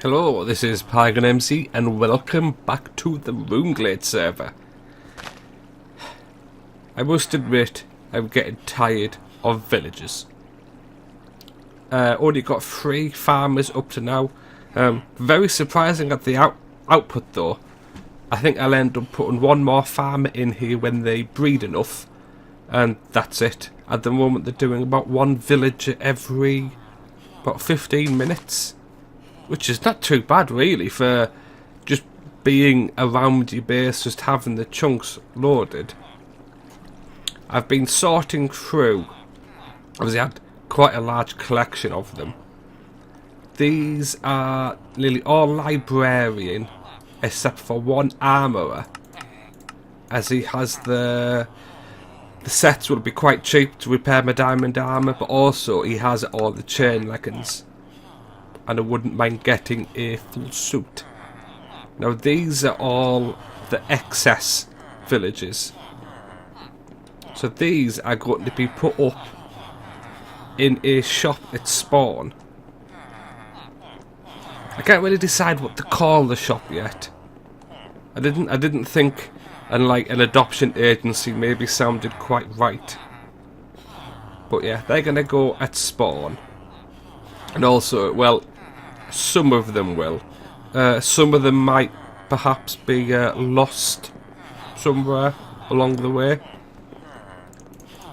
Hello, this is Paragon MC and welcome back to the RuneGlade server. I must admit, I'm getting tired of villagers. Only got 3 farmers up to now. Very surprising at the output though. I think I'll end up putting 1 more farmer in here when they breed enough. And that's it. At the moment they're doing about 1 villager every about 15 minutes. Which is not too bad really for just being around your base, just having the chunks loaded. I've been sorting through, obviously I had quite a large collection of them. These are nearly all librarian except for 1 armourer, as he has the sets will be quite cheap to repair my diamond armour, but also he has all the chain leggings. And I wouldn't mind getting a full suit. Now these are all the excess villages. So these are going to be put up in a shop at spawn. I can't really decide what to call the shop yet. I didn't think like an adoption agency maybe sounded quite right. But yeah, they're gonna go at spawn. And also, well, some of them will. Some of them might perhaps be lost somewhere along the way.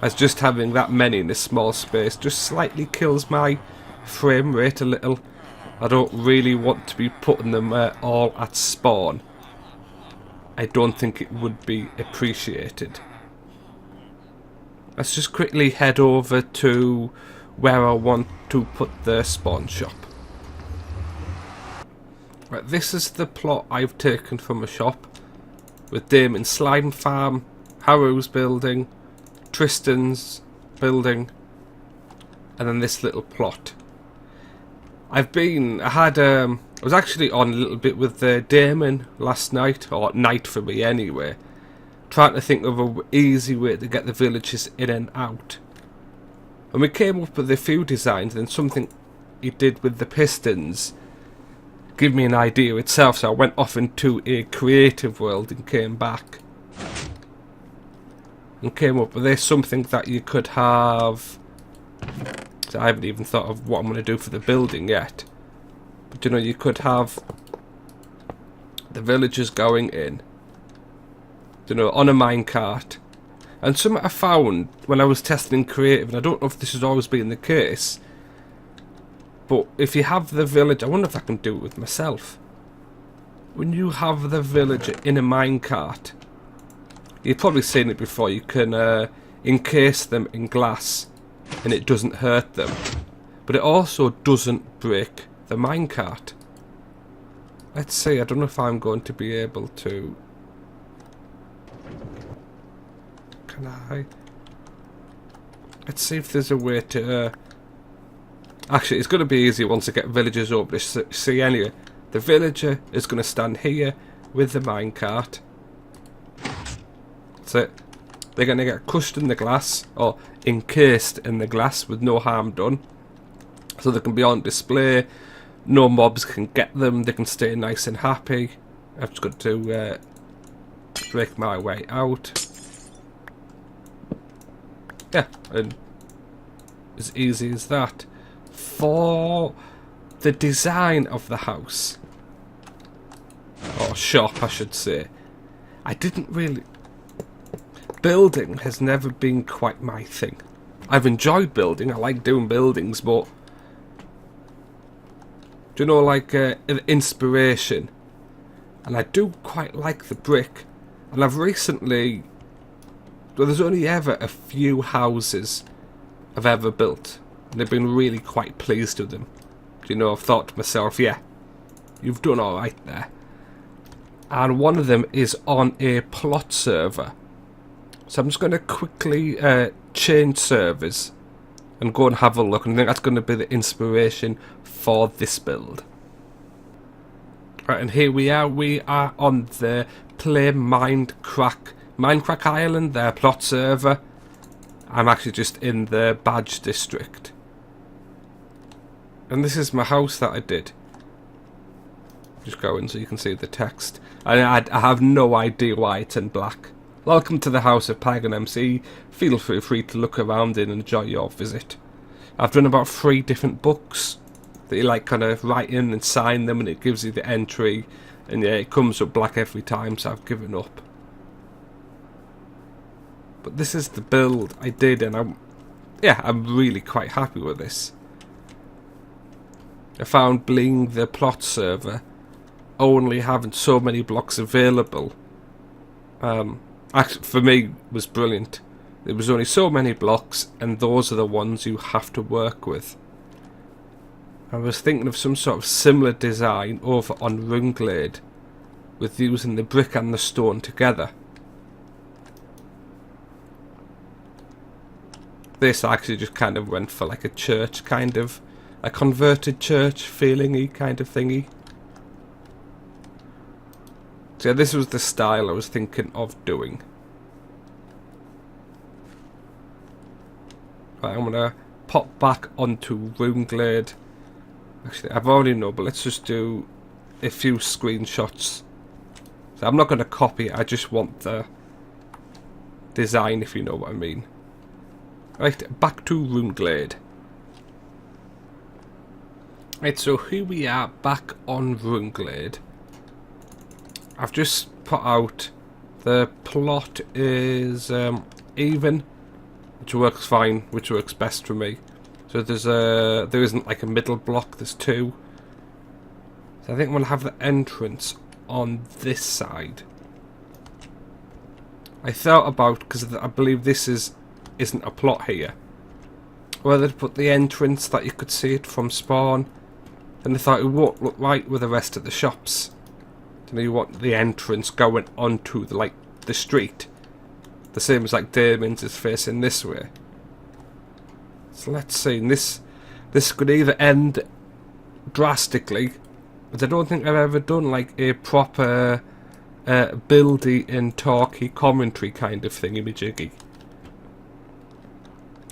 As just having that many in a small space just slightly kills my frame rate a little. I don't really want to be putting them all at spawn. I don't think it would be appreciated. Let's just quickly head over to where I want to put the spawn shop. Right, this is the plot I've taken from a shop with Damon's slime farm, Harrow's building, Tristan's building, and then this little plot. I was actually on a little bit with Damon last night, or night for me anyway, trying to think of an easy way to get the villages in and out. And we came up with a few designs, and something he did with the pistons give me an idea itself, so I went off into a creative world and came back. And came up with this, something that you could have. So I haven't even thought of what I'm going to do for the building yet. But you know, you could have the villagers going in, you know, on a minecart. And something I found when I was testing creative, and I don't know if this has always been the case, but if you have the village, I wonder if I can do it with myself. When you have the villager in a minecart, you've probably seen it before, you can encase them in glass and it doesn't hurt them. But it also doesn't break the minecart. Let's see, I don't know if I'm going to be able to. Can I? Let's see if there's a way to. Actually, it's going to be easy once I get villagers over this. See, anyway, the villager is going to stand here with the minecart. That's it. They're going to get crushed in the glass, or encased in the glass with no harm done. So they can be on display. No mobs can get them. They can stay nice and happy. I've just got to break my way out. Yeah, and as easy as that. For the design of the house, or shop I should say, I didn't really. Building has never been quite my thing. I've enjoyed building, I like doing buildings, but do you know, like an inspiration, and I do quite like the brick. And I've recently, well, there's only ever a few houses I've ever built, and I've been really quite pleased with them. You know, I've thought to myself, yeah, you've done alright there. And one of them is on a plot server. So I'm just going to quickly change servers and go and have a look. And I think that's going to be the inspiration for this build. Right, and here we are. We are on the Play Minecraft Island, their plot server. I'm actually just in the Badge district. And this is my house that I did. Just go in so you can see the text. And I have no idea why it's in black. Welcome to the house of Pagan MC. Feel free to look around and enjoy your visit. I've done about 3 different books that you like kind of write in and sign them, and it gives you the entry. And yeah, it comes up black every time, so I've given up. But this is the build I did, and I'm really quite happy with this. I found being the plot server, only having so many blocks available, actually for me was brilliant. There was only so many blocks, and those are the ones you have to work with. I was thinking of some sort of similar design over on RuneGlade, with using the brick and the stone together. This actually just kind of went for like a church, kind of a converted church feeling-y kind of thingy. So yeah, this was the style I was thinking of doing. Right, I'm gonna pop back onto RuneGlade. Actually, I've already know, but let's just do a few screenshots. So I'm not going to copy it, I just want the design, if you know what I mean. Right, back to RuneGlade. Right, so here we are back on RuneGlade. I've just put out the plot is even, which works fine, which works best for me. So there isn't like a middle block, there's 2. So I think I'm going to have the entrance on this side. I thought about, because I believe this isn't a plot here, whether to put the entrance that you could see it from spawn, and I thought it won't look right with the rest of the shops. You know, you want the entrance going onto the street, the same as like Damon's is facing this way. So let's see, and this could either end drastically, but I don't think I've ever done like a proper buildy and talky commentary kind of thingy-majiggy.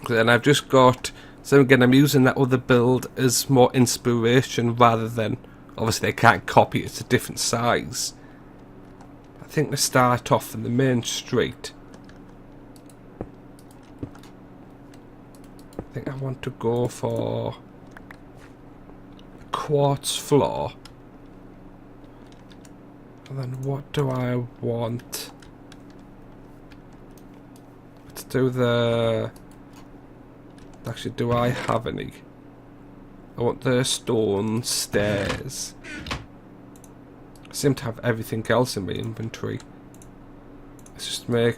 And I've just got, so again I'm using that other build as more inspiration rather than, obviously they can't copy it, it's a different size. I think they start off in the main street. I think I want to go for a quartz floor. And then what do I want? Let's do the... Actually, do I have any? I want the stone stairs. I seem to have everything else in my inventory. Let's just make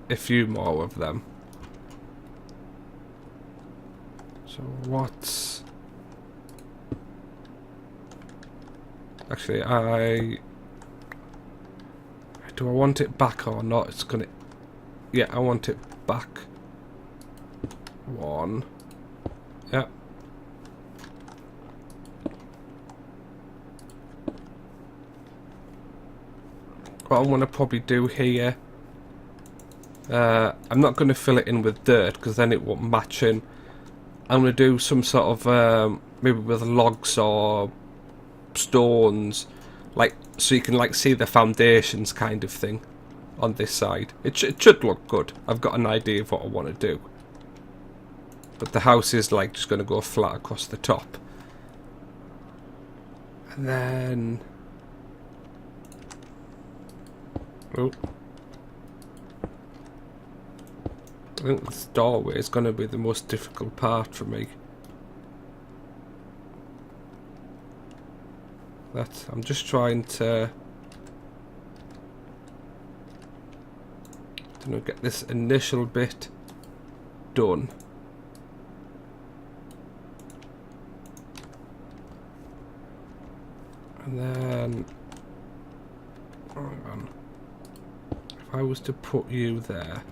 a few more of them. So what's... Actually, do I want it back or not? It's gonna... Yeah, I want it back. 1. Yeah. What I'm going to probably do here, I'm not going to fill it in with dirt because then it won't match in. I'm going to do some sort of maybe with logs or stones, like so you can like see the foundations kind of thing on this side. It should look good. I've got an idea of what I want to do, but the house is like just going to go flat across the top, and then oh, I think this doorway is going to be the most difficult part for me. I'm just trying to, get this initial bit done. And then, hang on, if I was to put you there,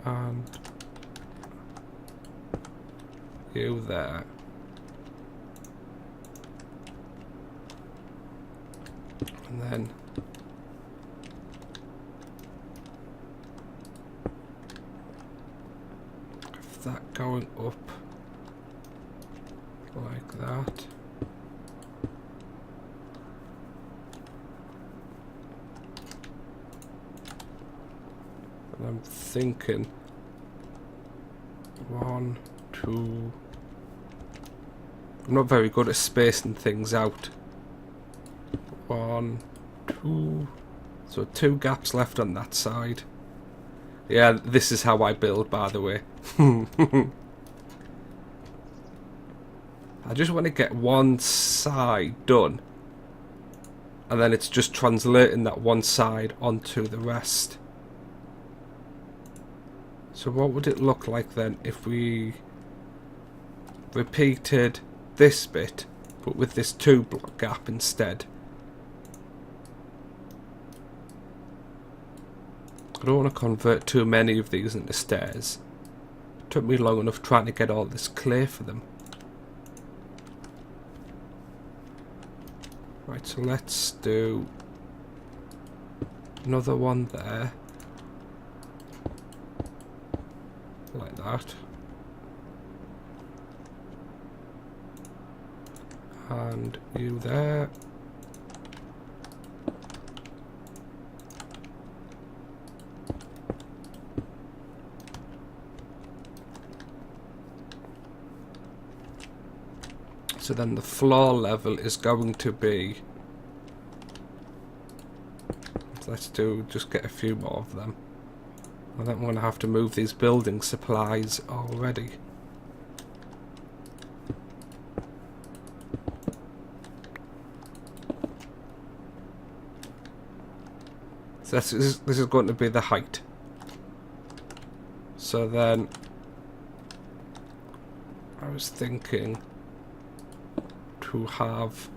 and you there, and then that going up, that. And I'm thinking 1, 2. I'm not very good at spacing things out. 1, 2. So 2 gaps left on that side. Yeah, this is how I build, by the way. I just want to get one side done, and then it's just translating that one side onto the rest. So what would it look like then if we repeated this bit, but with this 2 block gap instead? I don't want to convert too many of these into stairs. It took me long enough trying to get all this clay for them. Right, so let's do another one there. Like that. And you there. So then the floor level is going to be, let's just get a few more of them. I think I'm going to have to move these building supplies already. So this is going to be the height. So then I was thinking to have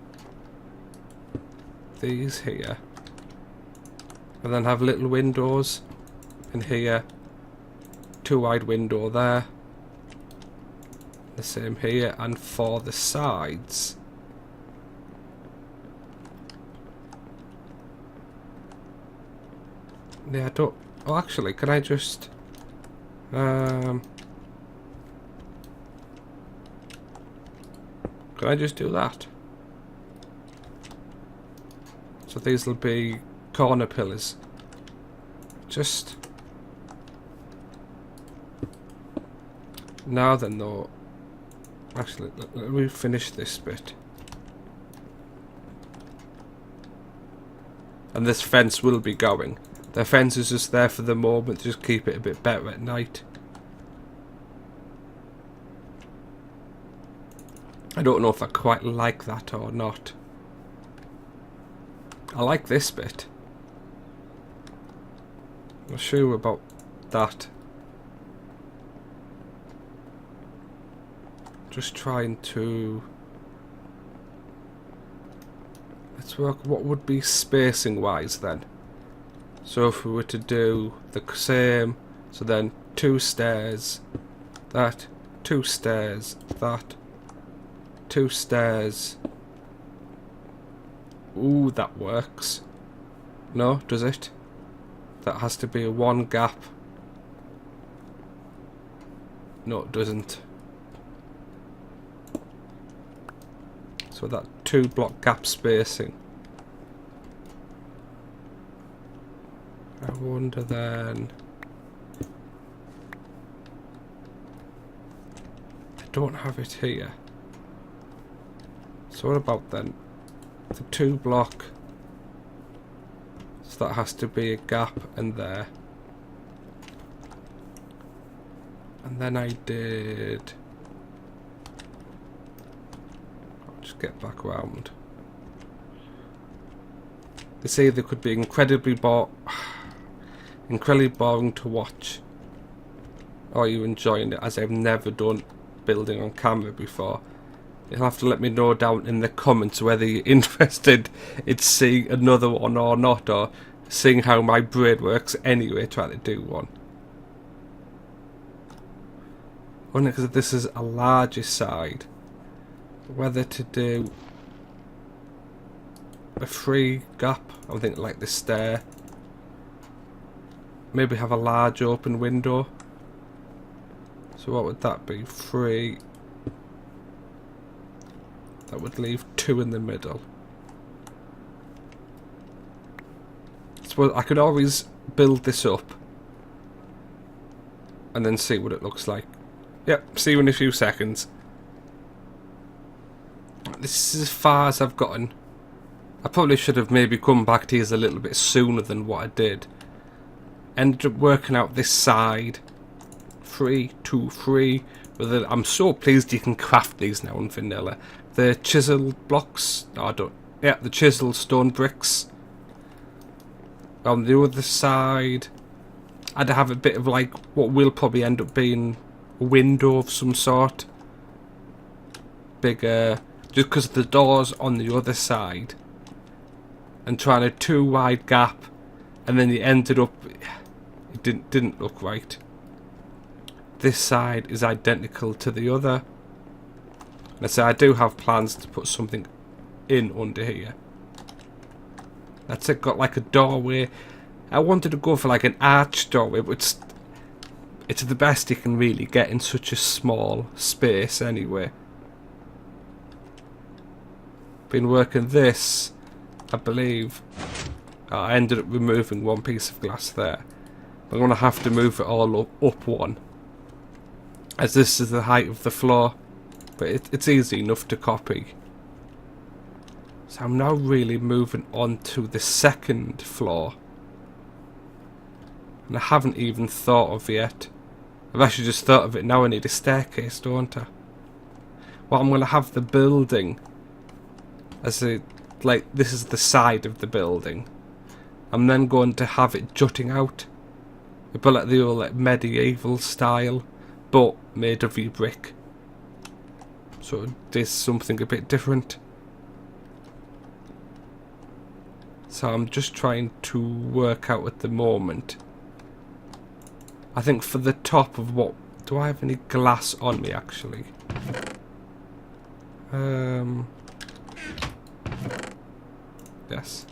these here, and then have little windows in here, 2 wide window there, the same here, and for the sides yeah, I don't, oh actually, can I just can I just do that? So these will be corner pillars. Just now then though, actually let me finish this bit. And this fence will be going. The fence is just there for the moment, just keep it a bit better at night. I don't know if I quite like that or not. I like this bit. I'm not sure about that. Just trying to... let's work what would be spacing wise then. So if we were to do the same, so then 2 stairs, that, 2 stairs, that, 2 stairs. Ooh, that works. No, does it? That has to be a 1 gap. No, it doesn't. So that 2 block gap spacing. I wonder then... I don't have it here. So what about then the 2 block? So that has to be a gap in there. And then I did... I'll just get back around. They say they could be incredibly boring to watch. Or you enjoying it, as I've never done building on camera before. You'll have to let me know down in the comments whether you're interested in seeing another one or not, or seeing how my brain works anyway trying to do one. Only because this is a larger side. Whether to do a 3 gap, I'm thinking like the stair. Maybe have a large open window. So what would that be? 3. That would leave 2 in the middle. So I could always build this up and then see what it looks like. Yep, see you in a few seconds. This is as far as I've gotten. I probably should have maybe come back to these a little bit sooner than what I did. Ended up working out this side. 3, 2, 3. I'm so pleased you can craft these now in vanilla. The chiseled blocks. No, I don't. Yeah, the chiseled stone bricks. On the other side, I'd have a bit of like what will probably end up being a window of some sort. Bigger, just because the door's on the other side. And trying a too wide gap, and then you ended up, it didn't look right. This side is identical to the other. And so I do have plans to put something in under here. That's it, got like a doorway. I wanted to go for like an arch doorway, but it's the best you can really get in such a small space anyway. Been working this, I believe. I ended up removing one piece of glass there. I'm going to have to move it all up one, as this is the height of the floor, but it's easy enough to copy. So I'm now really moving on to the second floor, and I haven't even thought of yet. I've actually just thought of it now. I need a staircase, don't I? Well, I'm going to have the building as a, like, this is the side of the building. I'm then going to have it jutting out, a bit like the old like medieval style, but made of brick. So this is something a bit different. So I'm just trying to work out at the moment. I think for the top of what, do I have any glass on me actually? Yes.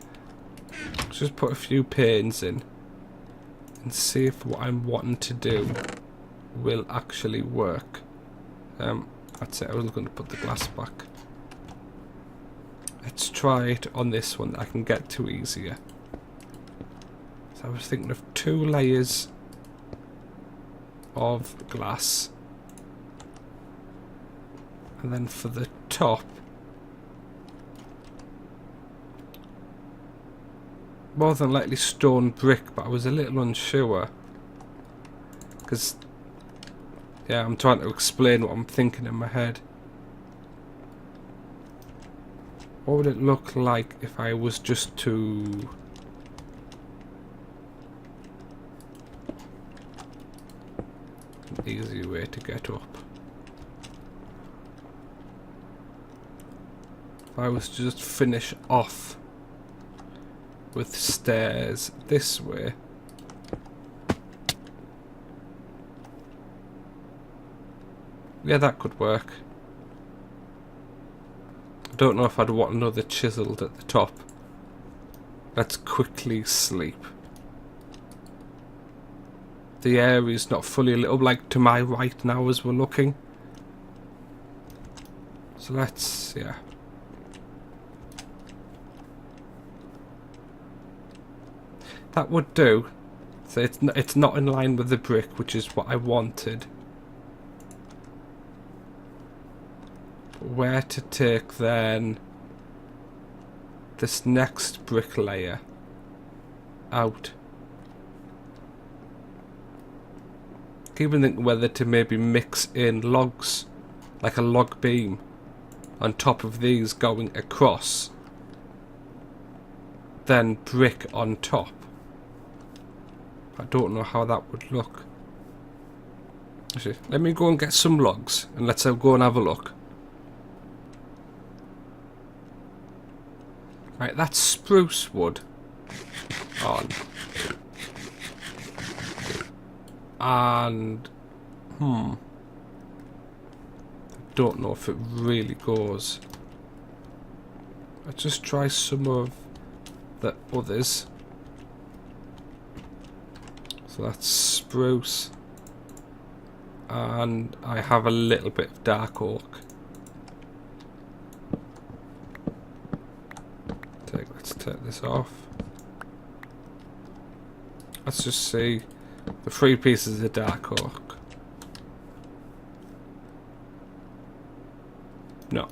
Let's just put a few panes in and see if what I'm wanting to do will actually work. That's it, I was going to put the glass back. Let's try it on this one that I can get to easier. So I was thinking of 2 layers of glass, and then for the top, more than likely stone brick, but I was a little unsure because, yeah, I'm trying to explain what I'm thinking in my head. What would it look like if I was just to an easy way to get up? If I was to just finish off with stairs this way. Yeah, that could work. I don't know if I'd want another chiseled at the top. Let's quickly sleep. The area's not fully lit up, like to my right now as we're looking. So let's, yeah. That would do. So it's not in line with the brick, which is what I wanted. But where to take then this next brick layer out? Keep on thinking whether to maybe mix in logs, like a log beam, on top of these going across, then brick on top. I don't know how that would look. Actually, let me go and get some logs and let's go and have a look. Right, that's spruce wood on. And I don't know if it really goes. Let's just try some of the others. So that's spruce, and I have a little bit of dark oak. take this off. Let's just see the 3 pieces of dark oak. No.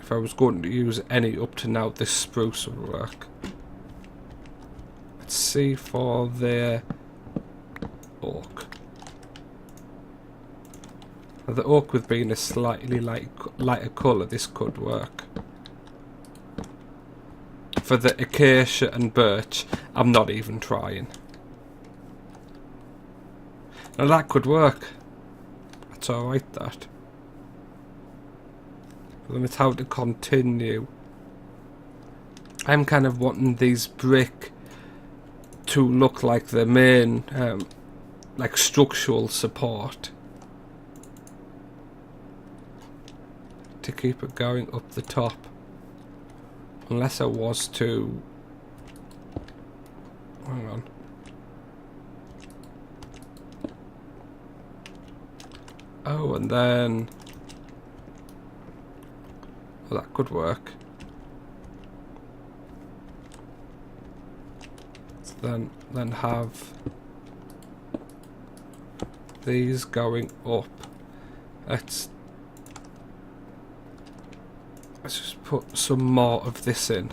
If I was going to use any up to now, this spruce would work. Let's see for the oak. Now the oak with being a slightly lighter colour, this could work. For the acacia and birch, I'm not even trying. Now that could work. That's alright, that. But then it's how to continue. I'm kind of wanting these brick to look like the main, like structural support. To keep it going up the top. Unless I was to... Hang on. Oh, and then... Well, that could work. So then have these going up. Let's just put some more of this in.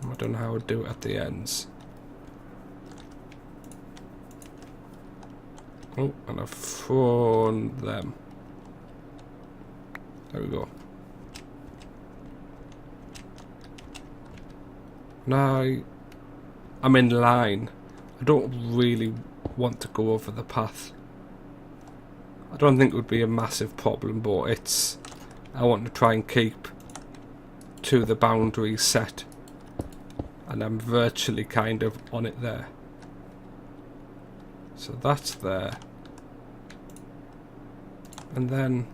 I don't know how I'd do it at the ends. Oh, and I've thrown them. There we go. Now I'm in line. I don't really want to go over the path. I don't think it would be a massive problem, but it's... I want to try and keep to the boundaries set. And I'm virtually kind of on it there. So that's there. And then...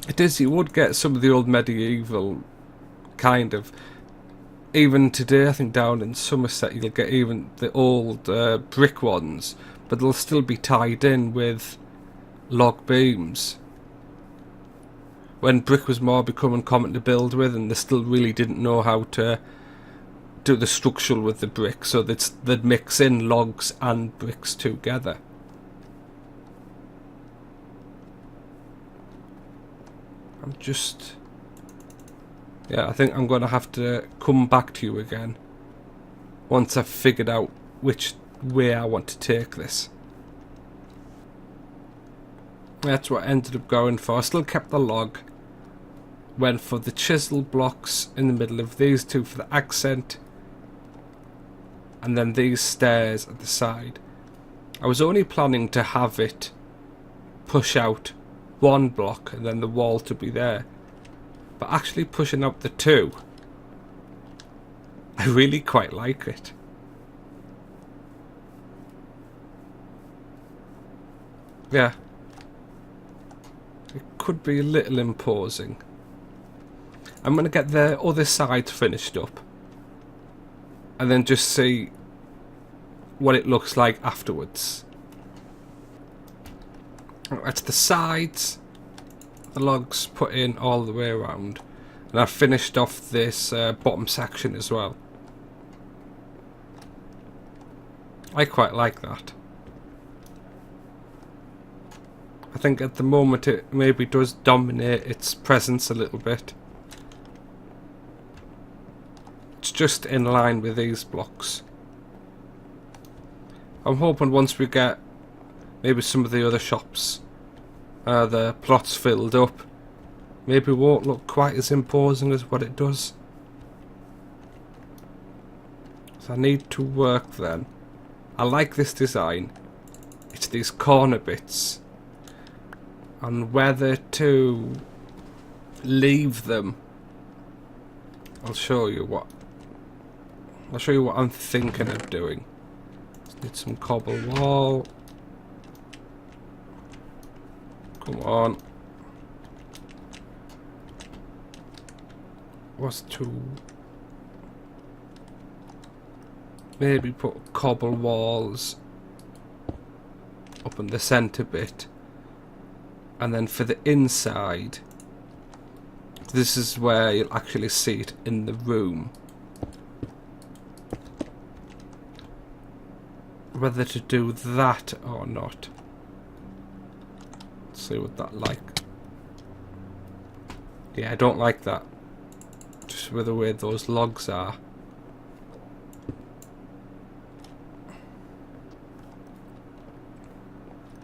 It is, you would get some of the old medieval kind of... Even today, I think down in Somerset, you'll get even the old brick ones, but they'll still be tied in with log beams. When brick was more becoming common to build with, and they still really didn't know how to do the structural with the brick, so they'd mix in logs and bricks together. I'm just... Yeah, I think I'm going to have to come back to you again once I've figured out which way I want to take this. That's what I ended up going for. I still kept the log. Went for the chisel blocks in the middle of these two for the accent. And then these stairs at the side. I was only planning to have it push out one block and then the wall to be there. But actually pushing up the two, I really quite like it. Yeah. It could be a little imposing. I'm going to get the other side finished up. And then just see what it looks like afterwards. That's the sides. The logs put in all the way around, and I've finished off this bottom section as well. I quite like that. I think at the moment it maybe does dominate its presence a little bit. It's just in line with these blocks. I'm hoping once we get maybe some of the other shops, the plots filled up, maybe it won't look quite as imposing as what it does. So I need to work then. I like this design. It's these corner bits. And whether to leave them, I'll show you what I'm thinking of doing. Just need some cobble wall. Come on. What's two? Maybe put cobble walls up in the centre bit. And then for the inside, this is where you'll actually see it in the room. Whether to do that or not. Let's see what that like. Yeah, I don't like that. Just with the way those logs are.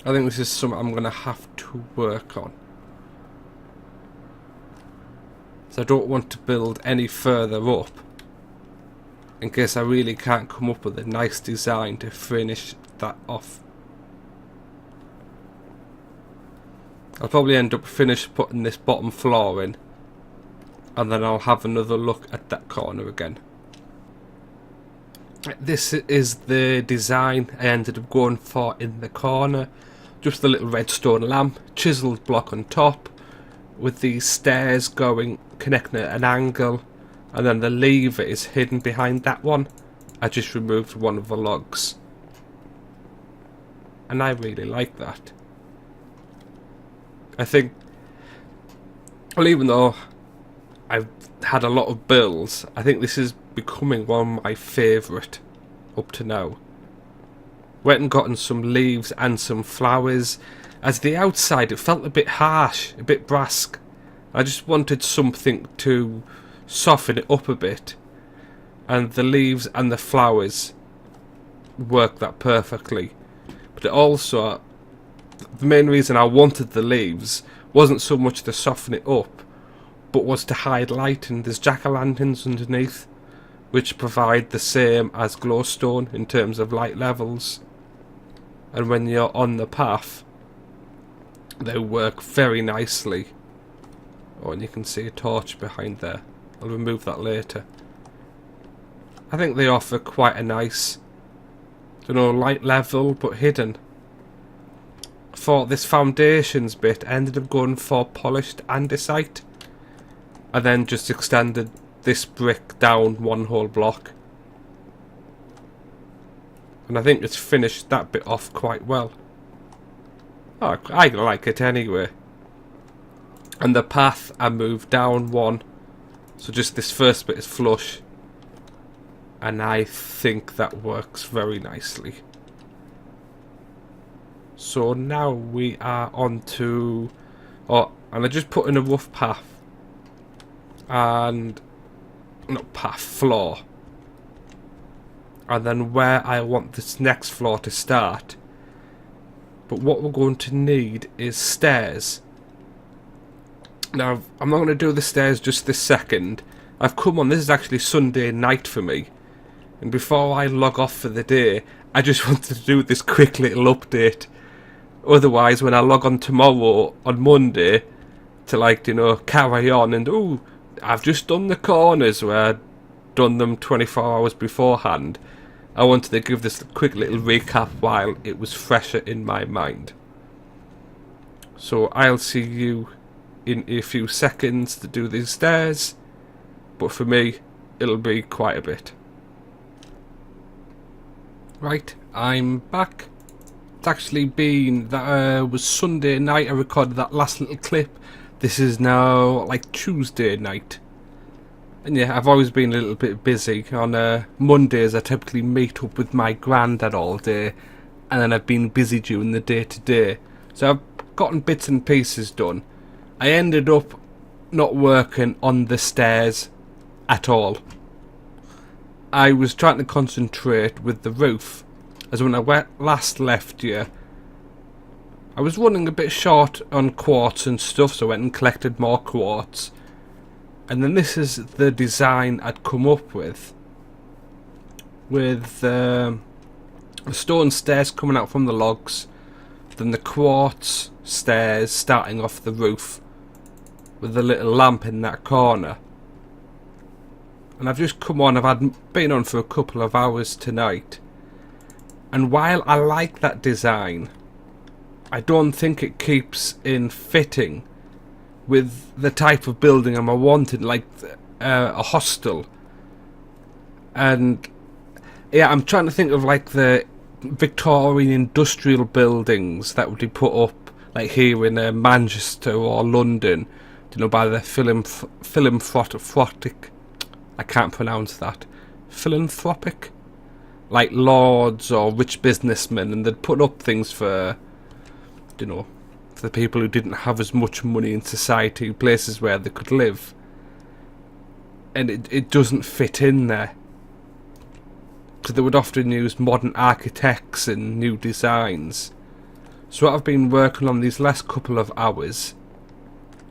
I think this is something I'm going to have to work on. So I don't want to build any further up, in case I really can't come up with a nice design to finish that off. I'll probably end up putting this bottom floor in, and then I'll have another look at that corner again. This is the design I ended up going for in the corner. Just a little redstone lamp, chiseled block on top, with these stairs connecting at an angle, and then the lever is hidden behind that one. I just removed one of the logs, and I really like that. I think, well, even though I've had a lot of builds, I think this is becoming one of my favourite up to now. Went and gotten some leaves and some flowers. As the outside, it felt a bit harsh, a bit brusque. I just wanted something to soften it up a bit, and the leaves and the flowers work that perfectly. But it also, the main reason I wanted the leaves wasn't so much to soften it up, but was to hide light, and there's jack-o'-lanterns underneath, which provide the same as glowstone in terms of light levels. And when you're on the path, they work very nicely. Oh, and you can see a torch behind there. I'll remove that later. I think they offer quite a nice, light level, but hidden. For this foundations bit, I ended up going for polished andesite, and then just extended this brick down one whole block. And I think it's finished that bit off quite well. Oh, I like it anyway. And the path, I moved down one, so just this first bit is flush, and I think that works very nicely. So now we are on to, and I just put in a rough path, and not path, floor, and then where I want this next floor to start. But what we're going to need is stairs. Now, I'm not going to do the stairs just this second. I've come on, this is actually Sunday night for me, and before I log off for the day, I just wanted to do this quick little update. Otherwise, when I log on tomorrow on Monday to carry on, and I've just done the corners where I'd done them 24 hours beforehand, I wanted to give this quick little recap while it was fresher in my mind. So I'll see you in a few seconds to do these stairs, but for me it'll be quite a bit. Right, I'm back. It's actually been, that was Sunday night I recorded that last little clip. This is now like Tuesday night. And yeah, I've always been a little bit busy. On Mondays I typically meet up with my granddad all day, and then I've been busy during the day to day. So I've gotten bits and pieces done. I ended up not working on the stairs at all. I was trying to concentrate with the roof, as when I last left you, I was running a bit short on quartz and stuff, so I went and collected more quartz. And then this is the design I'd come up with the stone stairs coming out from the logs, then the quartz stairs starting off the roof with the little lamp in that corner. And I've just come on, been on for a couple of hours tonight, and while I like that design, I don't think it keeps in fitting with the type of building I'm wanting, like a hostel. And Yeah, I'm trying to think of like the Victorian industrial buildings that would be put up like here in Manchester or London, you know, by the philanthropic. I can't pronounce that. Philanthropic, like lords or rich businessmen, and they'd put up things for, you know, for the people who didn't have as much money in society, places where they could live. And it doesn't fit in there. Because they would often use modern architects and new designs. So what I've been working on these last couple of hours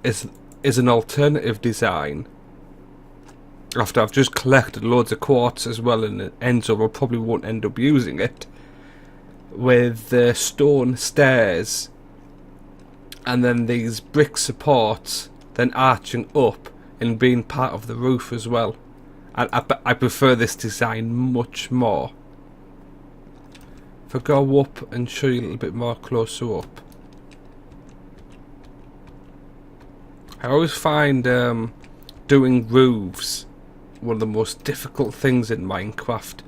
is an alternative design. After I've just collected loads of quartz as well, and it ends up, I probably won't end up using it, with the stone stairs and then these brick supports then arching up and being part of the roof as well. I prefer this design much more. If I go up and show you a little bit more closer up, I always find doing roofs one of the most difficult things in Minecraft.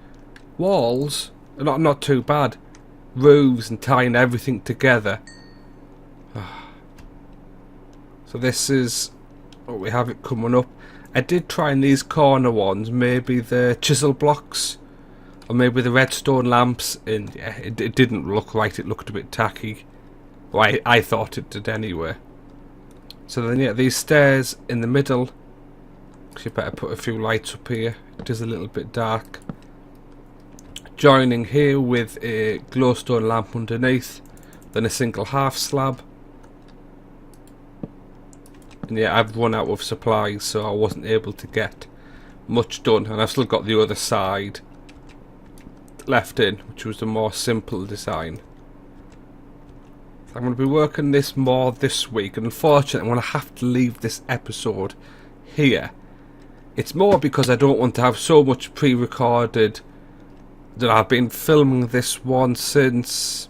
Walls are not too bad. Roofs and tying everything together. So this is what we have it coming up. I did try in these corner ones, maybe the chisel blocks or maybe the redstone lamps, and yeah, it didn't look right. It looked a bit tacky. Well, I thought it did anyway. So then yeah, these stairs in the middle. Actually better put a few lights up here. It is a little bit dark. Joining here with a glowstone lamp underneath, then a single half slab. And yeah, I've run out of supplies, so I wasn't able to get much done, and I've still got the other side left in, which was the more simple design. I'm going to be working this more this week, and unfortunately I'm going to have to leave this episode here. It's more because I don't want to have so much pre-recorded. That I've been filming this one since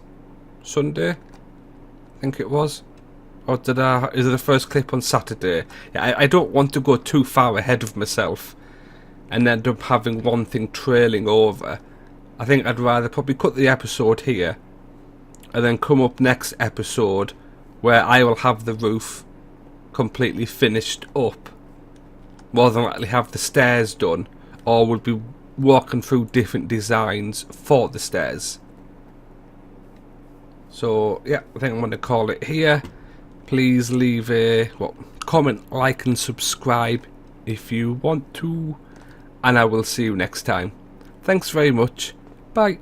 Sunday, I think it was. Or is it the first clip on Saturday? Yeah, I don't want to go too far ahead of myself and end up having one thing trailing over. I think I'd rather probably cut the episode here and then come up next episode where I will have the roof completely finished up. More than likely have the stairs done, or we'll be walking through different designs for the stairs. So yeah, I think I'm going to call it here. Please leave a comment, like and subscribe if you want to, and I will see you next time. Thanks very much. Bye.